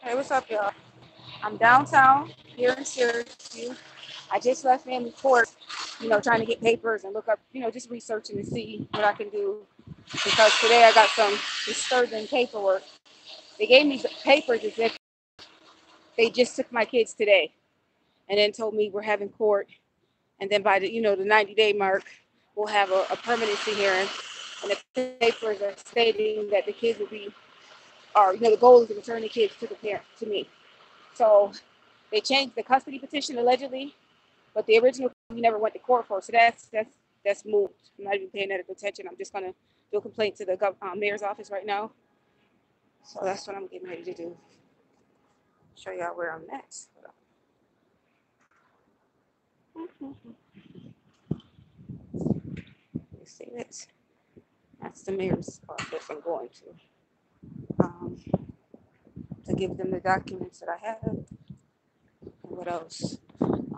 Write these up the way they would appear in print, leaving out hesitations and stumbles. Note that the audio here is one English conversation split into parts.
Hey, what's up, y'all? I'm downtown here in Syracuse. I just left family court, trying to get papers and look up, just researching to see what I can do. Because today I got some disturbing paperwork. They gave me papers as if they just took my kids today and then told me we're having court. And then by the 90-day mark, we'll have a permanency hearing. And the papers are stating that the kids will be, or, the goal is to return the kids to the parent, to me. So they changed the custody petition allegedly, but the original we never went to court for. So that's moved. I'm not even paying that attention. I'm just gonna do a complaint to the mayor's office right now. So that's what I'm getting ready to do. Show y'all where I'm at. You see it? That's the mayor's office I'm going to give them the documents that I have. And what else?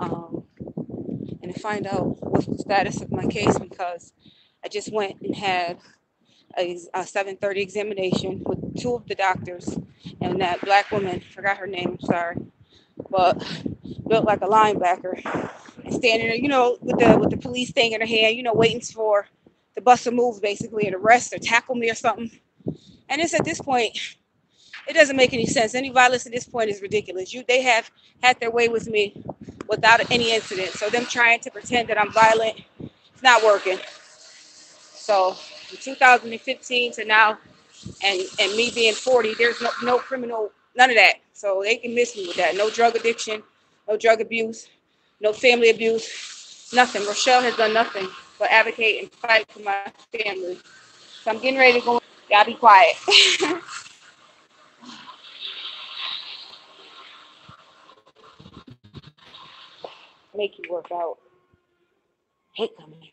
And to find out what's the status of my case, because I just went and had a 7:30 examination with two of the doctors, and that black woman, forgot her name, I'm sorry, but built like a linebacker and standing there, with the police thing in her hand, waiting for the bus to move, basically, and arrest or tackle me or something. And it's at this point, it doesn't make any sense. Any violence at this point is ridiculous. They have had their way with me without any incident. So them trying to pretend that I'm violent, it's not working. So from 2015 to now, and me being 40, there's no criminal, none of that. So they can miss me with that. No drug addiction, no drug abuse, no family abuse, nothing. Rochelle has done nothing but advocate and fight for my family. So I'm getting ready to go. Y'all be quiet. Make you work out. Hate coming.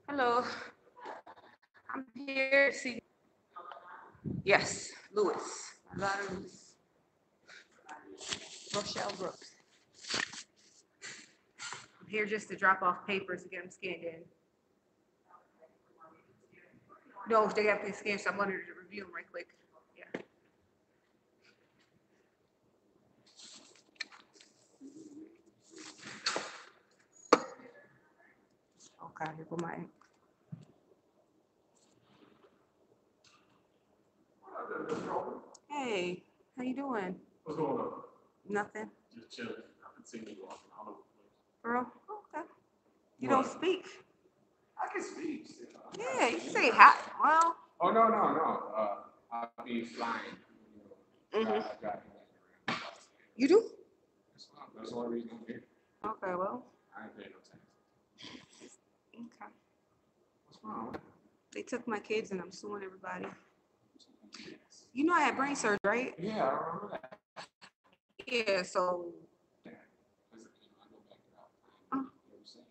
Hello. I'm here to see. Yes, Lewis. A lot of Lewis. Rochelle Brooks. I'm here just to drop off papers to get them scanned in. No, they have to scan, so I wanted to review them right quick. Yeah. Okay, here go my. Hey, how you doing? What's going on? Nothing. Just chilling. I've been seeing you walking all over the place. Girl, okay. You don't speak. I can speak. Yeah, you can say hi. Well. Oh, no. I'll be flying. Mhm. Driving back around. You do? That's the only reason I'm here. Okay, well. I ain't paying no taxes. Okay. What's wrong? They took my kids and I'm suing everybody. You know I had brain surgery, right? Yeah, I remember that. Yeah, so. Yeah. Because I go back to that time. They were saying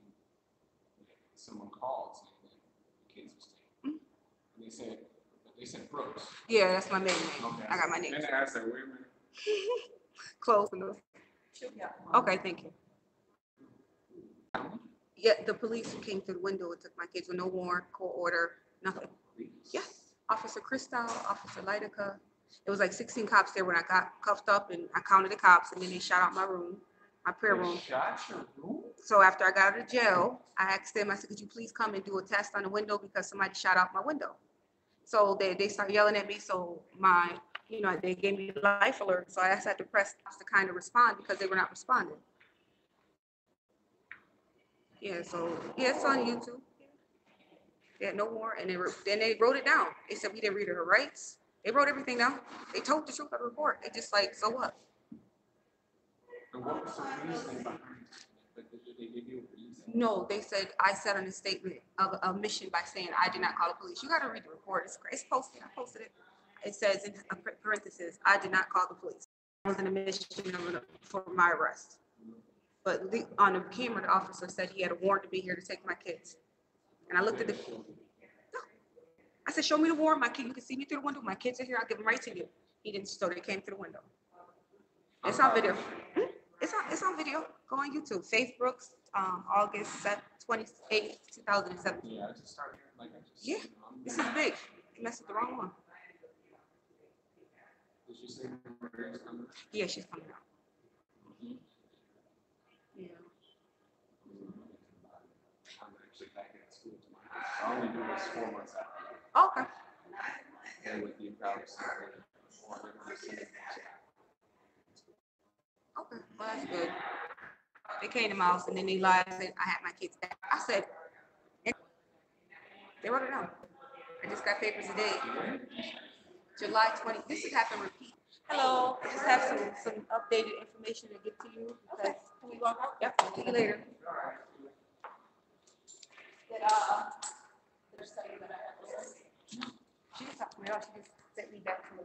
that someone called saying that the kids were staying. And they said Brooks. Yeah, that's my maiden name. Okay. I got my name. And I said, wait a minute. Close enough. Okay, thank you. Yeah, the police came to the window and took my kids with no warrant, court order, nothing. Yes. Officer Christel, Officer Lydica. It was like 16 cops there when I got cuffed up, and I counted the cops, and then they shot out my room, my prayer room. Shot your room? So after I got out of jail, I asked them, I said, could you please come and do a test on the window because somebody shot out my window. So they started yelling at me. So they gave me life alert. So I had to press to kind of respond because they were not responding. Yeah, so yeah, it's on YouTube. They had no warrant, and then they wrote it down. They said we didn't read her rights. They wrote everything down. They told the truth of the report. They just like, so what? And what was the reasoning behind it? they give you a reason? No, they said I said on a statement of omission by saying I did not call the police. You got to read the report. It's posted. I posted it. It says in parentheses, I did not call the police. It was an omission for my arrest. But on the camera, the officer said he had a warrant to be here to take my kids. And I looked at the. No. I said, show me the warrant. My kid, you can see me through the window. My kids are here. I'll give them right to you. He didn't. So they came through the window. It's on video. It's on video. Go on YouTube. Faith Brooks, August 28th, 2017. Yeah, I just started like Yeah, this is big. You messed with the wrong one. Did you say Maria's coming? Yeah, she's coming out. Yeah. I'm actually back at school tomorrow. I only do this 4 months after. Okay. And with the improper salary, or they're going to send it. Okay, well, that's good. They came to my house and then they lied and said I had my kids back. I said, they wrote it down. I just got papers today. July 20th. This has happened repeat. Hello. I just have some updated information to give to you. Because, can we walk out? Yep, I'll see you later. She just talked to me. She just sent me back to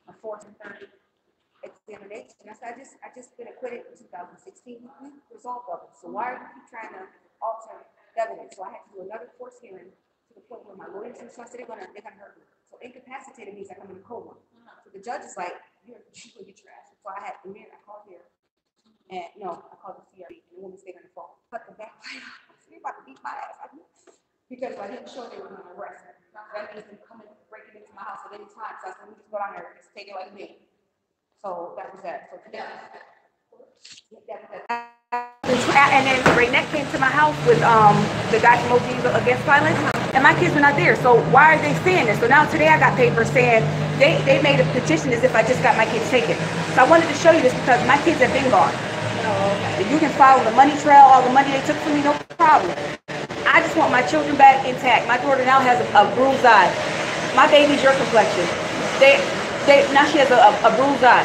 a 4th and 3rd examination. I said, I just been acquitted in 2016. We resolved all it. So why are you keep trying to alter evidence? So I had to do another court hearing to the point where my lawyers and stuff said they're gonna hurt me. So incapacitated means like I'm in a coma. So the judge is like, you're gonna get your ass. So I had the man I called here. And no, I called the CRE and the woman stayed on the phone. Cut the back light off. I said, you're about to beat my ass. Because I didn't show they were gonna arrest me. That means them coming breaking into my house at any time. So I said, let me just go down there and just take it like me. So that was that. So today, and then Raynette came to my house with the guy from OGs Against Violence, and my kids were not there. So why are they saying this? So now today I got papers saying they made a petition as if I just got my kids taken. So I wanted to show you this because my kids have been gone. Oh, okay. You can follow the money trail, all the money they took from me, no problem. I just want my children back intact. My daughter now has a bruised eye. My baby's your complexion. Now she has a bruised eye.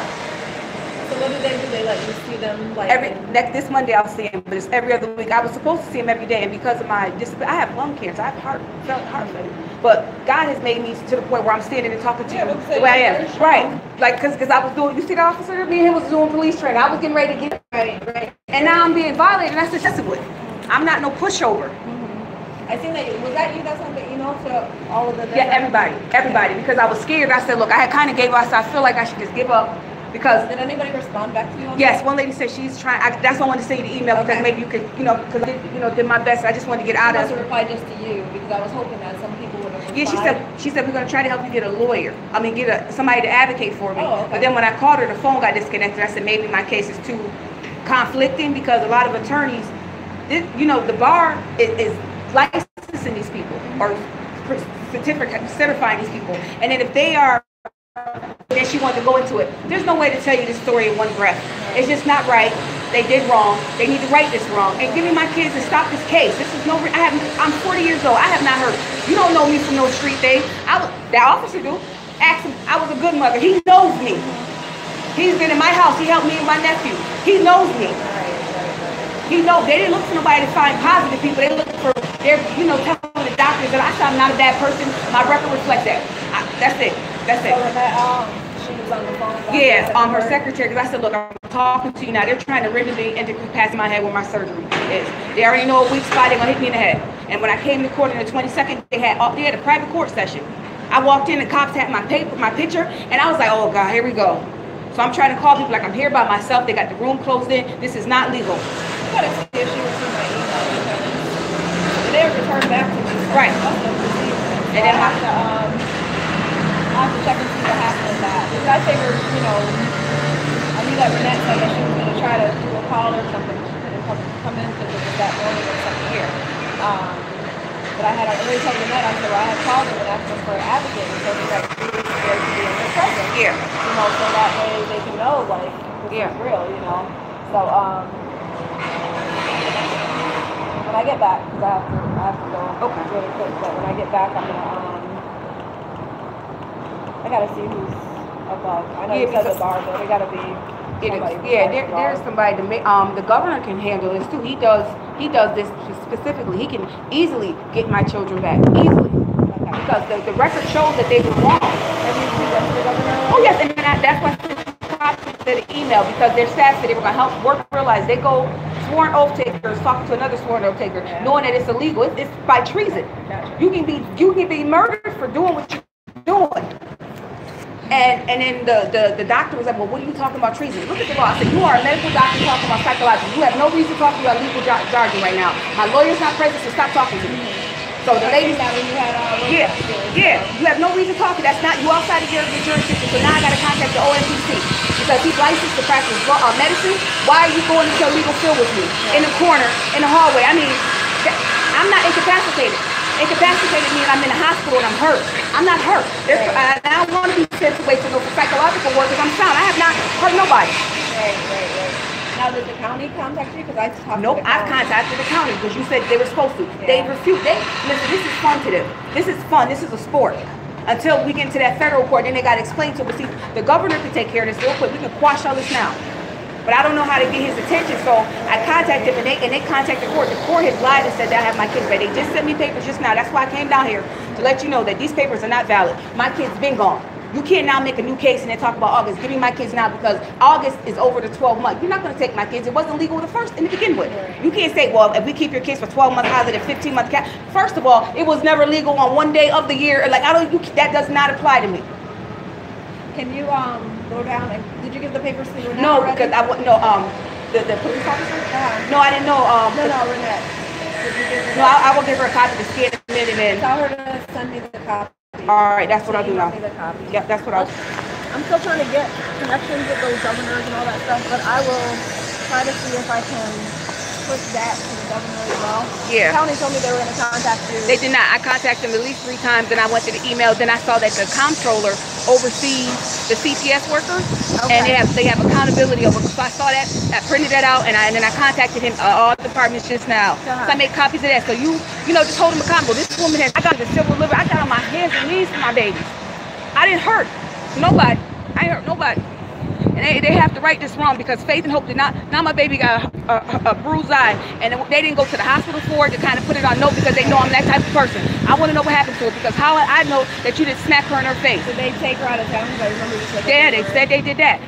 So what do? They let you see them like this Monday I'll see him, but it's every other week. I was supposed to see him every day, and because of my disability, I have lung cancer. I have heart failure. But God has made me to the point where I'm standing and talking to you the way I am. Right. Like, because I was doing, you see the officer? Me and him was doing police training. I was getting ready to get right. And now I'm being violated, and that's excessively. I'm not no pushover. I think was that you that sent the email to all of them? Yeah, everybody, because I was scared. I said, look, I had kind of gave up, so I feel like I should just give up. Because did anybody respond back to you on yes, that? one lady said she's trying. That's why I wanted to say the email because maybe you could, because I did my best. I just wanted to get out of. She reply just to you because I was hoping that some people would have replied. Yeah, she said we're gonna try to help you get a lawyer. I mean, get somebody to advocate for me. Oh, okay. But then when I called her, the phone got disconnected. I said maybe my case is too conflicting because a lot of attorneys, the bar is licensing these people or certifying these people, and then if they are. Then she wanted to go into it. There's no way to tell you this story in one breath. It's just not right. They did wrong. They need to right this wrong. And give me my kids and stop this case. This is I'm 40 years old. I have not heard. You don't know me from no street thing. That officer do. Ask him. I was a good mother. He knows me. He's been in my house. He helped me and my nephew. He knows me. He knows. They didn't look for nobody to find positive people. They look for telling the doctors that I said I'm not a bad person. My record reflects that. That's it. That's it. She was on the phone. Yeah, her secretary. Because I said, look, I'm talking to you now. They're trying to render me incapacitated my head where my surgery is. They already know a weak spot. They're gonna hit me in the head. And when I came to court on the 22nd, they had a private court session. I walked in, the cops had my picture, and I was like, oh God, here we go. So I'm trying to call people like I'm here by myself. They got the room closed in. This is not legal. I gotta see if she received my email because they returned back to me. Right. And then I have to check and see what happened with that. Because I figured, I knew that Renette said that she was going to try to do a call or something and come in because it was that morning or something here. But I had already told Renette, I said, well, I had called them and asked them for an advocate because they got scared to be in their presence. Yeah. So that way they can know, like, this is real, So, when I get back, because I have to go really quick, but when I get back, I'm going to, I gotta see who's above. I know you said the bar, but it gotta be somebody. There's somebody the governor can handle this too. He does He does this specifically. He can easily get my children back, easily. Okay. Because the record shows that they were wrong. Oh yes, and that's why I sent the email, because their staff said they were going to help work realize they go sworn oath takers talking to another sworn oath taker, knowing that it's illegal. It's by treason. You can be murdered for doing what you're doing. And then the doctor was like, well, what are you talking about treason? Look at the law. I said, you are a medical doctor talking about psychological. You have no reason to talk about legal jargon right now. My lawyer's not present, so stop talking to me. So the lady, yeah, you have no reason talking. That's not, you outside of your jurisdiction. So now I got to contact the OMPC because he's licensed to practice medicine. Why are you going into a legal field with me in the corner, in the hallway? I mean, I'm not incapacitated. Incapacitated means I'm in the hospital and I'm hurt. I'm not hurt. I don't want to be sent away for psychological work because I'm sound. I have not hurt nobody. Right. Now, did the county contact you? Because I talked Nope, I've contacted the county because you said they were supposed to. Yeah. They refused. Listen, this is fun to them. This is fun. This is a sport. Until we get into that federal court, then they got to explain to us. See, the governor can take care of this real quick. We can quash all this now. But I don't know how to get his attention, so I contacted him, and they contacted the court. The court has lied and said that I have my kids back. They just sent me papers just now. That's why I came down here, to let you know that these papers are not valid. My kids been gone. You can't now make a new case and then talk about August. Give me my kids now because August is over the 12 months. You're not going to take my kids. It wasn't legal in the begin with. You can't say, well, if we keep your kids for 12 months, how's it a 15-month cap? First of all, it was never legal on one day of the year. Like, that does not apply to me. Can you go down and did you give the papers to Renette? No, already? because the police officer? No, I didn't know. No, Renette. No, I will give her a copy to scan it in and then. Tell her to send me the copy. All right, that's what I'll do now. Yeah, that's what I'll do. I'm still trying to get connections with those governors and all that stuff, but I will try to see if I can push that to the governor as well. Yeah. The county told me they were going to contact you. They did not. I contacted them at least 3 times, then I went to the email. Then I saw that the comptroller oversees the CPS workers, and they have accountability over. So I saw that, I printed that out, and then I contacted him, all departments just now. So I made copies of that. So you know, just hold them accountable. This woman I got the civil liver. I got on my hands and knees for my babies. I didn't hurt nobody. I ain't hurt nobody. And they have to right this wrong because Faith and Hope did not. Now my baby got a bruised eye, and they didn't go to the hospital for it to kind of put it on note because they know I'm that type of person. I want to know what happened to her because how I know that you didn't smack her in her face. Did they take her out of town? I remember you said that. Yeah, they said they did that.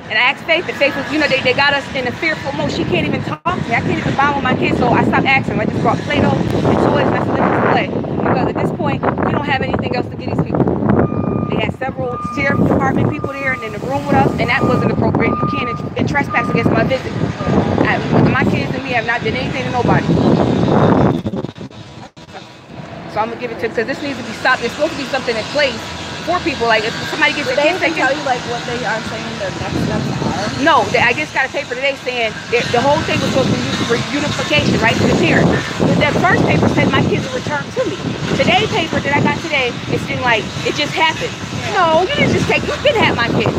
And I asked Faith, and Faith was, you know, they got us in a fearful mode. She can't even talk to me. I can't even bond with my kids, so I stopped asking. I just brought Play-Doh and toys, and I said, let me play. Because at this point, we don't have anything else to get these people. They had several sheriff department people there and in the room with us, and that wasn't appropriate. You can't trespass against my visit. My kids and me have not done anything to nobody. So I'm going to give it to, because this needs to be stopped. There's supposed to be something in place for people. Like if somebody gets a kid taken. Tell you like what they are saying their next steps are? No, I just got a paper today saying that the whole thing was supposed to be used for unification, right, to the parents. But that first paper said my kids will return to me. Today's paper that I got today, it's been like, it just happened. No, you didn't just take, you didn't have my kids.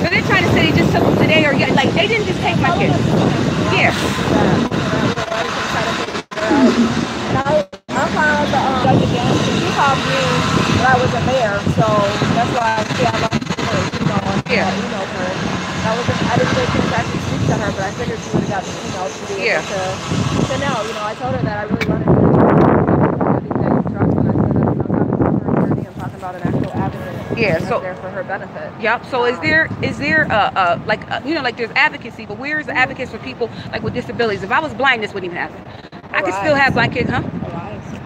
So they're trying to say they just took them today or like, they didn't just take my kids. Yeah. I found the judge again. She called me when I wasn't there, so that's why I left her, emailed her. I didn't get a chance to speak to her, but I figured she would have got the email to be able to know. You know, I told her that I really wanted to about an actual advocate. Yeah, so there for her benefit. Yep. So is there like like there's advocacy, but where's the advocates for people like with disabilities? If I was blind, this wouldn't even happen. I could still have blind kids, huh?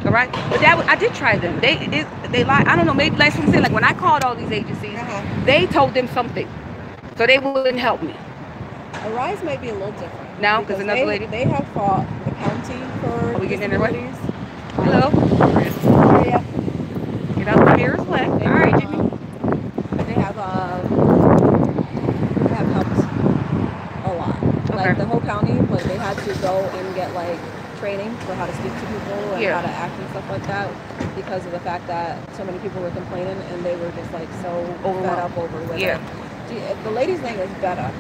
All right. But I did try them. They lied. I don't know. Maybe like I'm saying, like when I called all these agencies, they told them something, so they wouldn't help me. Arise might be a little different. Now, because another lady. They have fought the county for. Are we getting in their way? Hello. Yeah. Get out the mirror's way. All right, Jimmy. They have helped a lot. Okay. Like the whole county, but they had to go and get like training for how to speak to people and how to act and stuff like that because of the fact that so many people were complaining and they were just like so fed up over with it. The lady's name is Betta.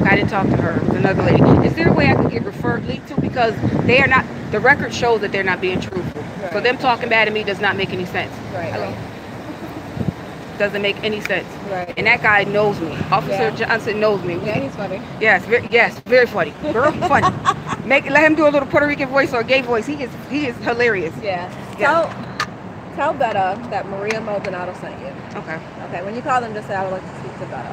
I didn't talk to her. It was another lady. Is there a way I could get referred leaked to? Because they are not, the record shows that they're not being truthful. Right. So them talking bad to me does not make any sense. Right. doesn't make any sense. Right. And that guy knows me. Officer Johnson knows me. Yeah, he's funny. Yes, very funny. Girl, funny. Let him do a little Puerto Rican voice or a gay voice. He is hilarious. Yeah. Tell Betta that Maria Maldonado sent you. Okay. Okay. When you call them, just say I would like to speak to Betta,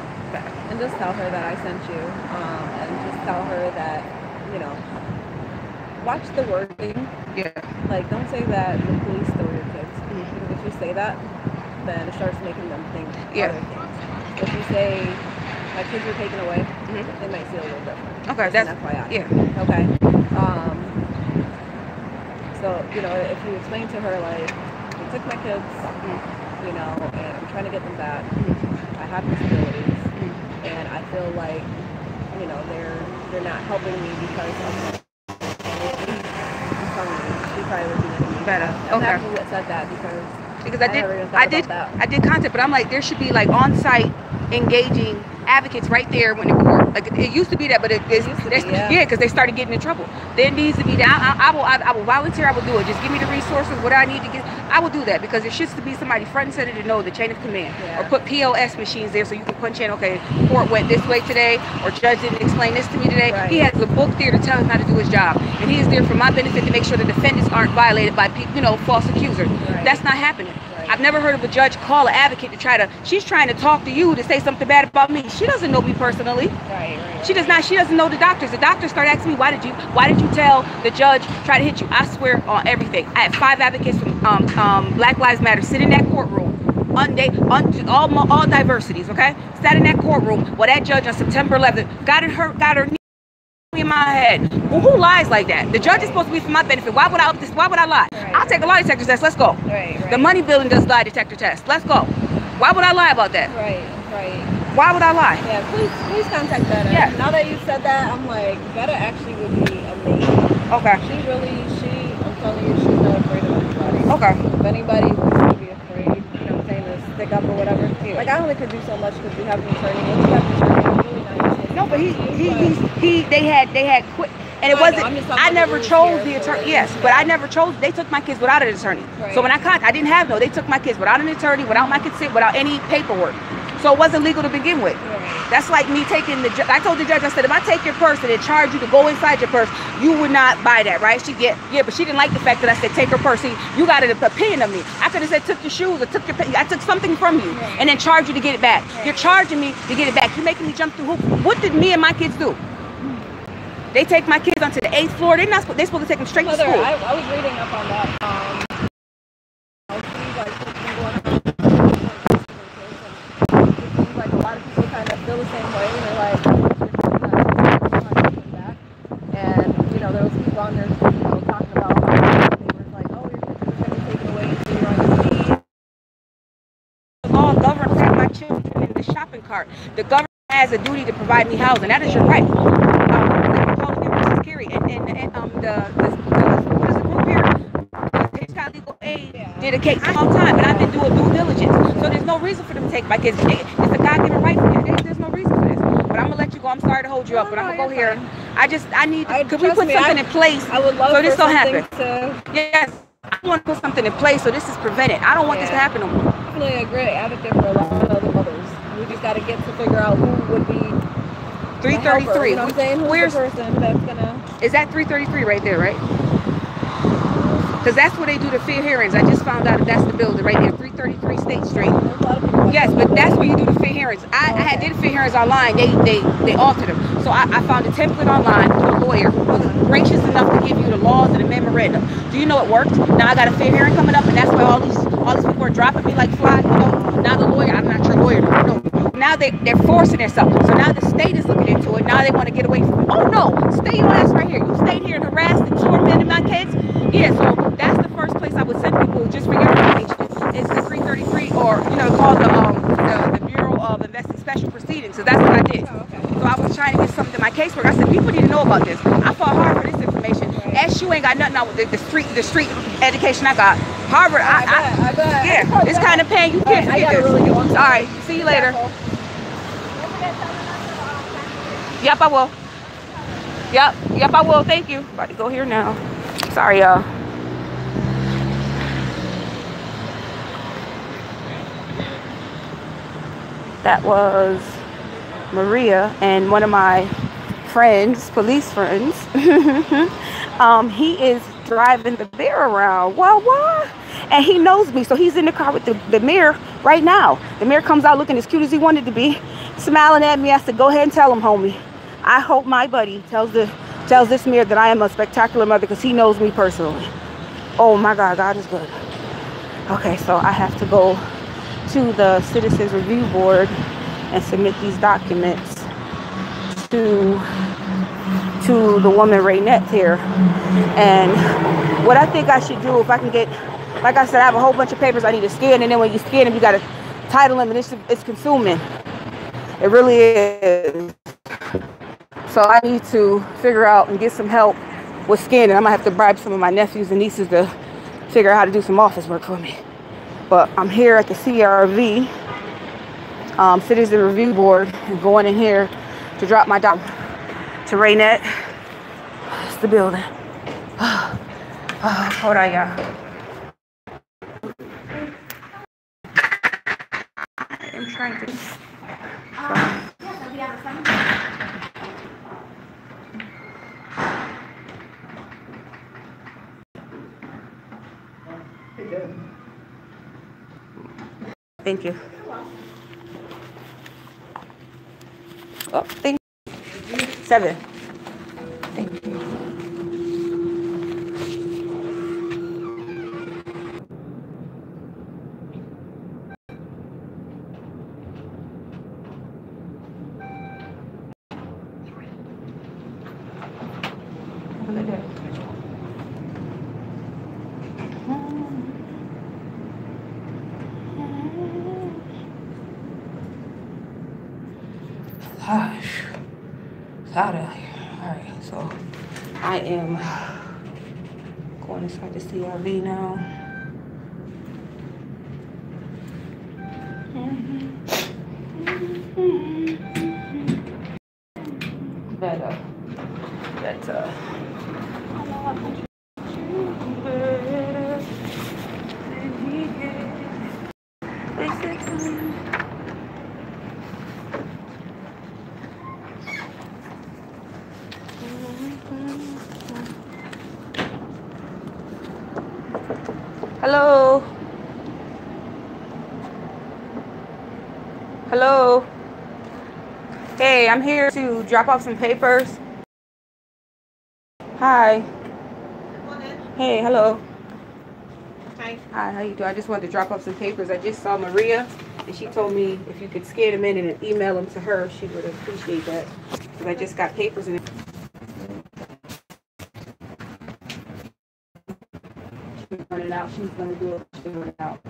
and just tell her that I sent you, and just tell her that, you know, watch the wording. Yeah. Like, don't say that the police stole your kids. Because if you say that, then it starts making them think other things. If you say my kids were taken away, they might feel a little different. Okay, that's that's FYI. Yeah. Okay. So, you know, if you explain to her, like, they took my kids, you know, and I'm trying to get them back. I have disabilities, and I feel like, you know, they're not helping me because of she probably would be better. I'm happy that said that because I did content, but I'm like, there should be like on-site engaging advocates right there when the court, like it used to be that, but because they started getting in trouble. There needs to be that. I will volunteer. I will do it. Just give me the resources, what I need to get. I will do that because there should be somebody front and center to know the chain of command, or put POS machines there so you can punch in. Okay, court went this way today, or judge didn't explain this to me today. Right. He has a book there to tell him how to do his job, and he is there for my benefit to make sure the defendants aren't violated by false accusers. Right. That's not happening. I've never heard of a judge call an advocate to she's trying to talk to you to say something bad about me. She doesn't know me personally. Right. She doesn't know the doctors. The doctors start asking me, why did you tell the judge try to hit you? I swear on everything. I had 5 advocates from Black Lives Matter sit in that courtroom, all diversities, okay? Sat in that courtroom while that judge on September 11th got her knee in my head. Well, who lies like that? The judge is supposed to be for my benefit. Why would I lie? Right. I'll take a lie detector test. Let's go. Right. The money building does lie detector test. Let's go. Why would I lie about that? Right. Why would I lie? Yeah, please contact Betta. Yeah. Now that you said that, I'm like, Betta actually would be amazing. Okay. I'm telling you, she's not afraid of anybody. Okay. If anybody would be afraid, you know what I'm saying, to stick up or whatever. Yeah. Like, I only could do so much because we have an attorney. Once you have an attorney, it's really nice. No, but they had quit, and it wasn't. I never chose the attorney. Yes, but I never chose. They took my kids without an attorney. Right. So when I didn't have no. They took my kids without an attorney, without my consent, without any paperwork. So it wasn't legal to begin with. Right. That's like me taking I told the judge, I said, if I take your purse and charge you to go inside your purse, you would not buy that, right? But she didn't like the fact that I said take her purse. See, you got an opinion of me. I could have said took your shoes or I took something from you and then charged you to get it back. Right. You're charging me to get it back. You're making me jump through hoops. What did me and my kids do? They take my kids onto the 8th floor. They're supposed to take them straight to school. I was reading up on that. Like a lot of people kind of feel the same way. They're like, and you know, there was people on there, talking about how they were like, oh, your kids are going to be taken away, so you're on your knees. The law governs my children in the shopping cart. The government has a duty to provide me housing. That is your right. Did a case a long time, and I've been doing due diligence. So there's no reason for them to take my kids. It's a God-given right for me. There's no reason for this. But I'm gonna let you go. I'm sorry to hold you up, but I'm gonna go here. Could we put something in place so this don't happen? Yes, I want to put something in place so this is prevented. I don't want this to happen no more. Definitely a great advocate for a lot of other mothers. We just got to get to figure out who would be 333. You know what I'm saying? Where's the person that's gonna? Is that 333 right there, right? Because that's where they do the fair hearings. I just found out if that's the building right there, 333 State Street. Yes, but that's where you do the fair hearings. I did fair hearings online. They altered them. So I found a template online with a lawyer who was gracious enough to give you the laws and the memorandum. Do you know it worked? Now I got a fair hearing coming up, and that's why all these people are dropping me like flies. You know, now the lawyer, I'm not your lawyer. No. Now they're forcing themselves. So now the state is looking into it. Now they want to get away from it. Oh no, stay your ass right here. You stayed here and harassed and tormented my kids. Yeah, so that's the first place I would send people, just for your information. It's the 333, or called the Bureau of Investing Special Proceedings. So that's what I did. Oh, okay. So I was trying to get something to my casework. I said people need to know about this. I fought hard for this information. Right. SU ain't got nothing on with the street education I got. Harvard, I bet. Yeah, it's kind of paying you kids. I gotta really go. All right, see you later. Yep, I will. Yep, I will. Thank you. About to go here now. Sorry, y'all. That was Maria and one of my friends, police friends. He is driving the bear around. Well, what? And he knows me, so he's in the car with the mirror right now. The mirror comes out looking as cute as he wanted to be, smiling at me. I said, go ahead and tell him, homie. I hope my buddy tells this mirror that I am a spectacular mother, because he knows me personally. Oh my God, God is good. Okay, so I have to go to the Citizens Review Board and submit these documents to the woman Raynette here. And what I think I should do, if I can get, like I said, I have a whole bunch of papers I need to scan, and then when you scan them, you got to title them, and it's consuming. It really is. So I need to figure out and get some help with scanning. I'm gonna have to bribe some of my nephews and nieces to figure out how to do some office work for me. But I'm here at the CRV, Citizen Review Board, and going in here to drop my doc to Raynette. It's the building. Hold on, y'all. I'm trying to. Thank you. Oh, thank you. 7. Thank you. Look at that. Gosh, it's hot out here. All right, so I am going inside the CRV now. Hello. Hello. Hey, I'm here to drop off some papers. Hi. Hey, hello. Hi. Hi, how you doing? I just wanted to drop off some papers. I just saw Maria, and she told me if you could scan them in and email them to her, she would appreciate that. Because I just got papers in. She's running out. She's going to do it. She's running out.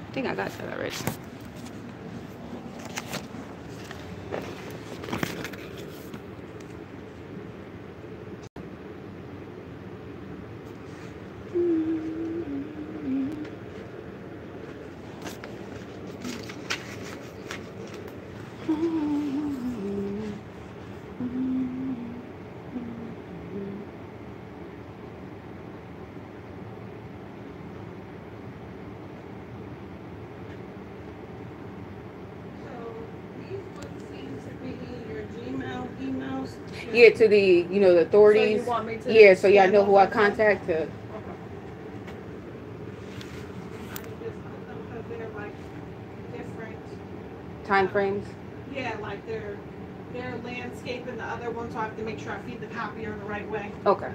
I think I got that already. Yeah, to the, the authorities. So you want me to yeah, so y'all know who I contact to. Okay. They're like different Time frames. Yeah, like they're their landscape and the other one, so I have to make sure I feed the copier the right way. Okay.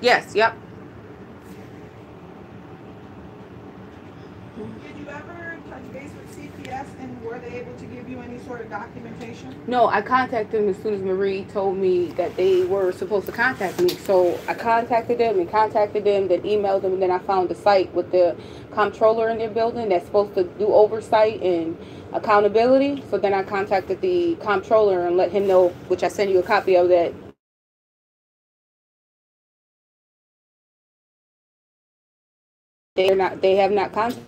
Yes, yep. Did you ever touch base with CPS and were they able to give you any sort of documentation? No, I contacted them as soon as Marie told me that they were supposed to contact me. So I contacted them, then emailed them, and then I found the site with the comptroller in their building that's supposed to do oversight and accountability. So then I contacted the comptroller and let him know, which I sent you a copy of, that they have not contacted.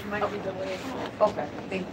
Might be delayed. Okay, thank you.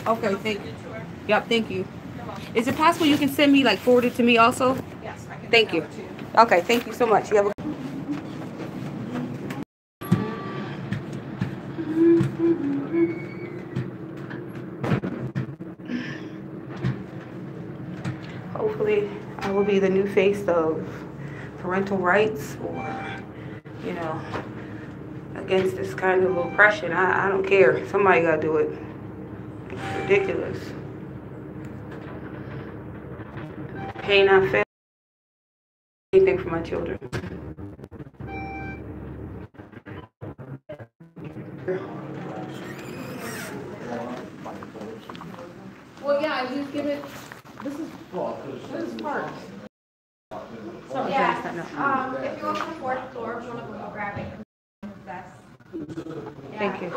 Okay, yep, thank you. Is it possible you can send me, like, forward it to me also? Yes, I can. Thank you. Okay, thank you so much. You have a hopefully I will be the new face of parental rights, or, you know, against this kind of oppression. I don't care. Somebody got to do it. It's ridiculous. Pay not fail. Anything for my children. Well, yeah, you give it. This is part. Yeah. If you go to the fourth floor, one of them will grab it. That's. Thank you.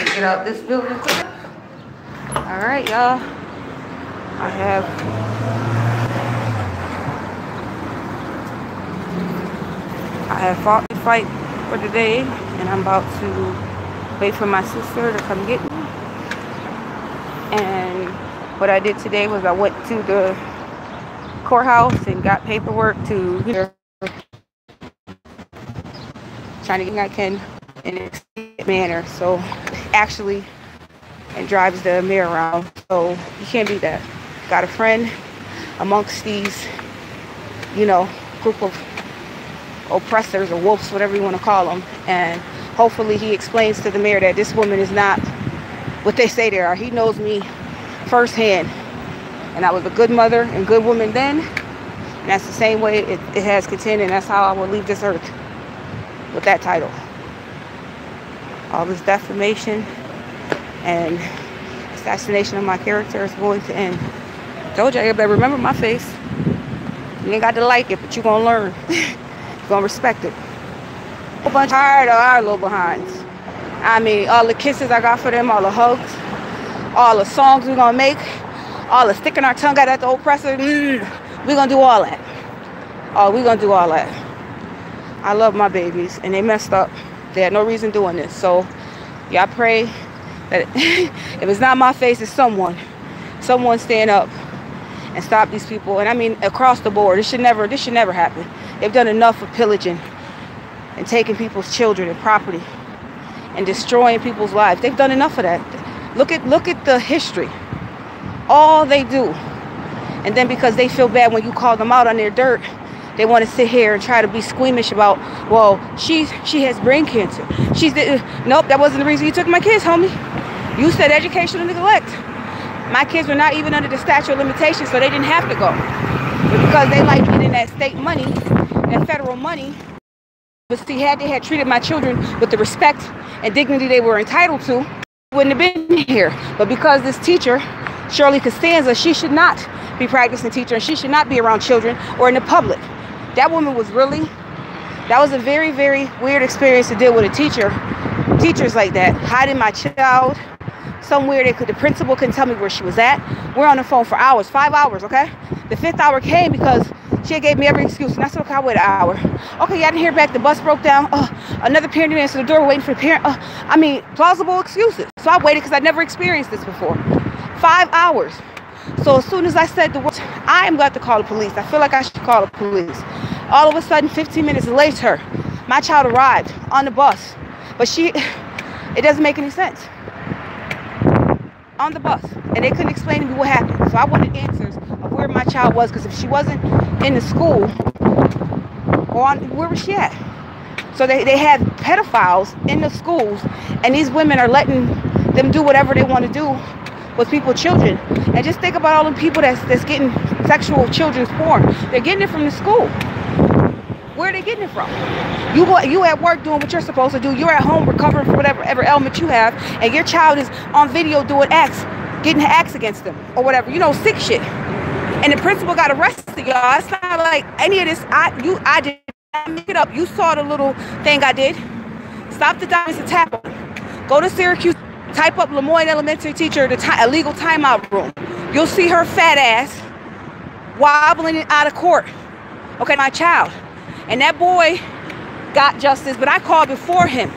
Get out this building quick. All right, y'all. I have fought the fight for today, and I'm about to wait for my sister to come get me. And what I did today was I went to the courthouse and got paperwork to trying to get I can in a manner. So actually, and drives the mayor around. So you can't beat that. Got a friend amongst these, you know, group of oppressors or wolves, whatever you want to call them. And hopefully he explains to the mayor that this woman is not what they say they are. He knows me firsthand. And I was a good mother and good woman then. And that's the same way it has continued. And that's how I will leave this earth, with that title. All this defamation and assassination of my character is going to end. I told you, I better remember my face. You ain't got to like it, but you're going to learn. You're going to respect it. A bunch tired of our little behinds. I mean, all the kisses I got for them, all the hugs, all the songs we're going to make, all the sticking our tongue out at the oppressor. We're going to do all that. Oh, we're going to do all that. I love my babies, and they messed up. They had no reason doing this. So, yeah, I pray that if it's not my face, it's someone stand up and stop these people. And I mean, across the board, this should never happen. They've done enough of pillaging and taking people's children and property and destroying people's lives. They've done enough of that. Look at the history. All they do. And then because they feel bad when you call them out on their dirt, they want to sit here and try to be squeamish about, well, she has brain cancer. Nope, that wasn't the reason you took my kids, homie. You said educational neglect. My kids were not even under the statute of limitations, so they didn't have to go. But because they like getting that state money, that federal money, but see, had they treated my children with the respect and dignity they were entitled to, wouldn't have been here. But because this teacher, Shirley Costanza, she should not be practicing teacher, and she should not be around children or in the public. That woman was that was a very, very weird experience to deal with a teachers like that, hiding my child somewhere. The principal couldn't tell me where she was at. We're on the phone for hours, 5 hours, okay? The 5th hour came because she gave me every excuse, and I said, okay, I'll wait an hour. Okay, I didn't hear back, the bus broke down. Another parent didn't answer the door, waiting for the parent. I mean, plausible excuses. So I waited because I'd never experienced this before. 5 hours. So as soon as I said the words, I am glad to call the police. I feel like I should call the police. All of a sudden, 15 minutes later, my child arrived on the bus. But it doesn't make any sense. On the bus. And they couldn't explain to me what happened. So I wanted answers of where my child was, because if she wasn't in the school, where was she at? So they had pedophiles in the schools, and these women are letting them do whatever they want to do with people's children. And just think about all the people that's getting sexual children's porn. They're getting it from the school. Where are they getting it from? You at work doing what you're supposed to do. You're at home recovering from whatever ailment you have, and your child is on video doing acts, getting acts against them or whatever, sick shit. And the principal got arrested, y'all. It's not like any of this. I did not make it up. You saw the little thing I did. Stop the documents and tap on. Go to Syracuse. Type up Lemoyne Elementary teacher, illegal timeout room. You'll see her fat ass wobbling out of court. Okay, my child. And that boy got justice, but I called before him.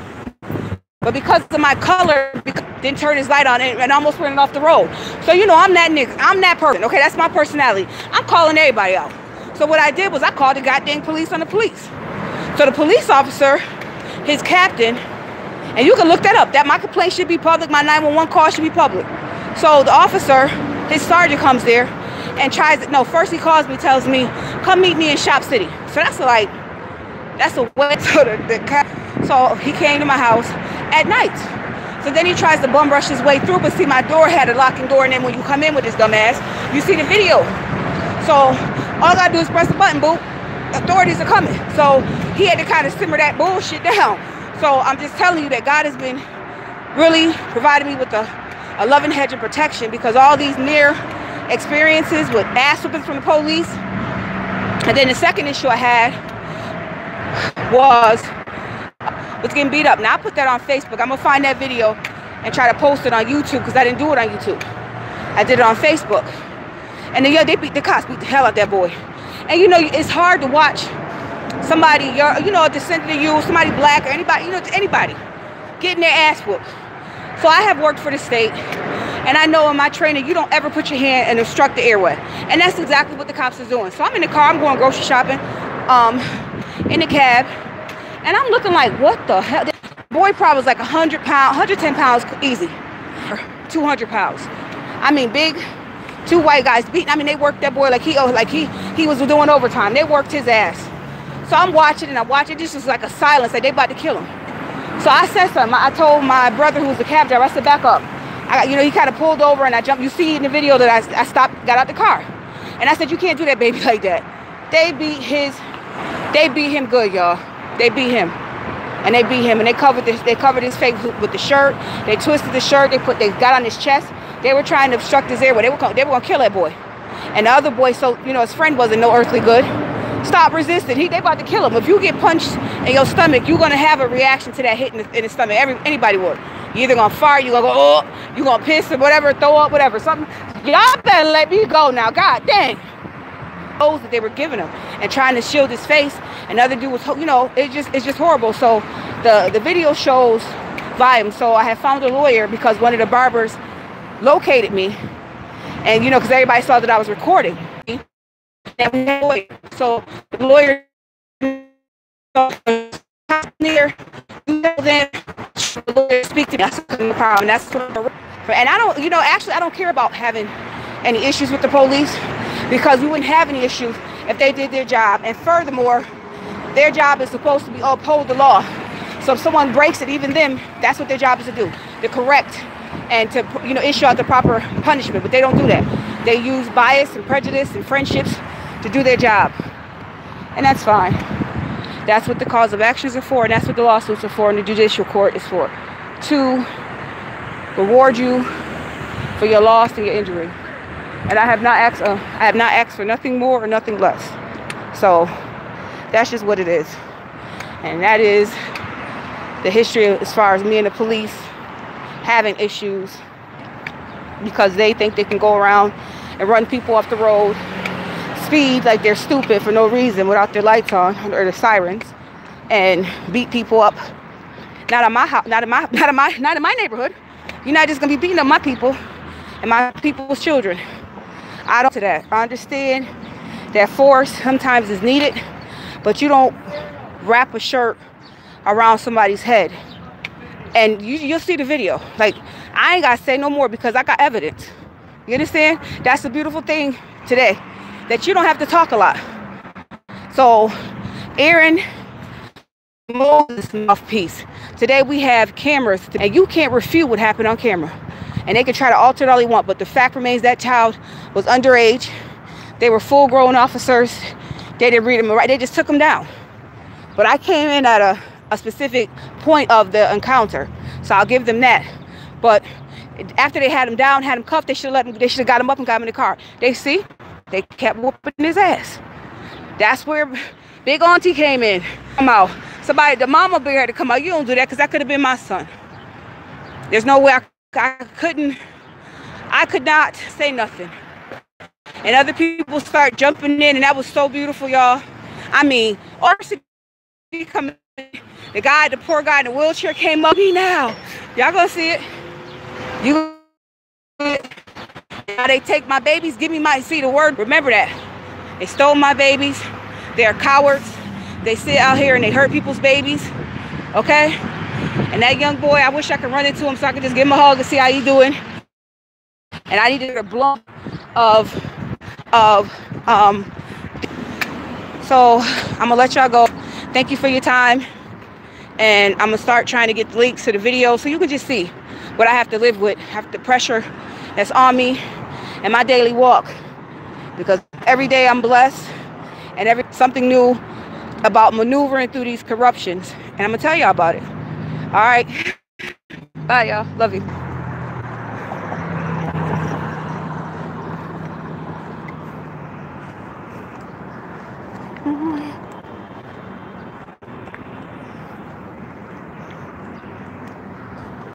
But because of my color, didn't turn his light on and almost went off the road. So, I'm that nigga. I'm that person. Okay, that's my personality. I'm calling everybody out. So what I did was I called the goddamn police on the police. So the police officer, his captain, And you can look that up. That my complaint should be public. My 911 call should be public. So the officer, his sergeant comes there and tries to, no, first he calls me, tells me, come meet me in Shop City. So that's like, that's a way to so he came to my house at night. So then he tries to bum rush his way through, but see, my door had a locking door, and then when you come in with this dumbass, you see the video. So all I gotta do is press the button, boo. Authorities are coming. So he had to kind of simmer that bullshit down. So I'm just telling you that God has been really providing me with a loving hedge of protection, because all these near experiences with ass whippings from the police. And then the second issue I had was getting beat up. Now I put that on Facebook. I'm gonna find that video and try to post it on YouTube, because I didn't do it on YouTube. I did it on Facebook. And then, yeah, the cops beat the hell out that boy. And you know, it's hard to watch somebody, you know, a descendant of you, somebody black or anybody, you know, anybody getting their ass whooped. So I have worked for the state, and I know in my training, you don't ever put your hand and obstruct the airway. And that's exactly what the cops are doing. So I'm in the car, I'm going grocery shopping, in the cab, and I'm looking like, what the hell? The boy probably was like 100 pounds, 110 pounds easy, or 200 pounds. I mean, big, two white guys beating. I mean, they worked that boy like he was doing overtime. They worked his ass. So I'm watching and I'm watching. This was like a silence, like they about to kill him. So I said something. I told my brother, who was the cab driver, I said, back up. You know, he kind of pulled over and I jumped. You see in the video that I stopped, got out the car. And I said, you can't do that, baby, like that. They beat him good, y'all. They beat him. And they beat him. And they covered his face with the shirt. They twisted the shirt. They got on his chest. They were trying to obstruct his airway. They were gonna kill that boy. And the other boy, so you know, his friend wasn't no earthly good. Stop resisting. They about to kill him. If you get punched in your stomach, you're gonna have a reaction to that hit in the stomach. Anybody would. You're either gonna fart, you're gonna go, oh, you're gonna piss or whatever, throw up, whatever. Something. Y'all better let me go now. God dang. Those that they were giving him and trying to shield his face. Another dude was, you know, it's just horrible. So the video shows volume. So I had found a lawyer because one of the barbers located me, and you know, because everybody saw that I was recording. And we had a lawyer. So the lawyer near, then the lawyer speak to me. That's no problem. That's and I don't, you know, actually I don't care about having any issues with the police, because we wouldn't have any issues if they did their job. And furthermore, their job is supposed to be uphold the law. So if someone breaks it, even them, that's what their job is to do, to correct and to, you know, issue out the proper punishment. But they don't do that. They use bias and prejudice and friendships to do their job. And that's fine. That's what the cause of actions are for, and that's what the lawsuits are for, and the judicial court is for, to reward you for your loss and your injury. And I have not asked for nothing more or nothing less. So that's just what it is. And that is the history as far as me and the police having issues, because they think they can go around and run people off the road, speed like they're stupid for no reason without their lights on or the sirens, and beat people up. Not in my house, not in my neighborhood. You're not just gonna be beating up my people and my people's children. I don't do that. I understand that force sometimes is needed, but you don't wrap a shirt around somebody's head. And you'll see the video. Like, I ain't gotta say no more because I got evidence. You understand? That's the beautiful thing today, that you don't have to talk a lot. So, Aaron Moses' mouthpiece. Today we have cameras, and you can't refute what happened on camera. And they can try to alter it all they want, but the fact remains that child was underage. They were full-grown officers. They didn't read them right. They just took them down. But I came in at a specific point of the encounter, so I'll give them that. But after they had him down, had him cuffed, they should have got him up and got him in the car. They kept whooping his ass. That's where Big Auntie came in. Come out. The mama bear had to come out. You don't do that, because that could have been my son. There's no way I could not say nothing. And other people start jumping in, and that was so beautiful, y'all. I mean, the poor guy in the wheelchair came up. Me now. Y'all gonna see it. Now they take my babies, see the word, remember that. They stole my babies. They're cowards. They sit out here and they hurt people's babies. Okay? And that young boy, I wish I could run into him so I could just give him a hug and see how he's doing. And I need to get a blunt of so I'm gonna let y'all go. Thank you for your time. And I'm gonna start trying to get the links to the video so you can just see what I have to live with, have the pressure that's on me and my daily walk. Because every day I'm blessed and something new about maneuvering through these corruptions. And I'm gonna tell y'all about it. All right. Bye, y'all. Love you.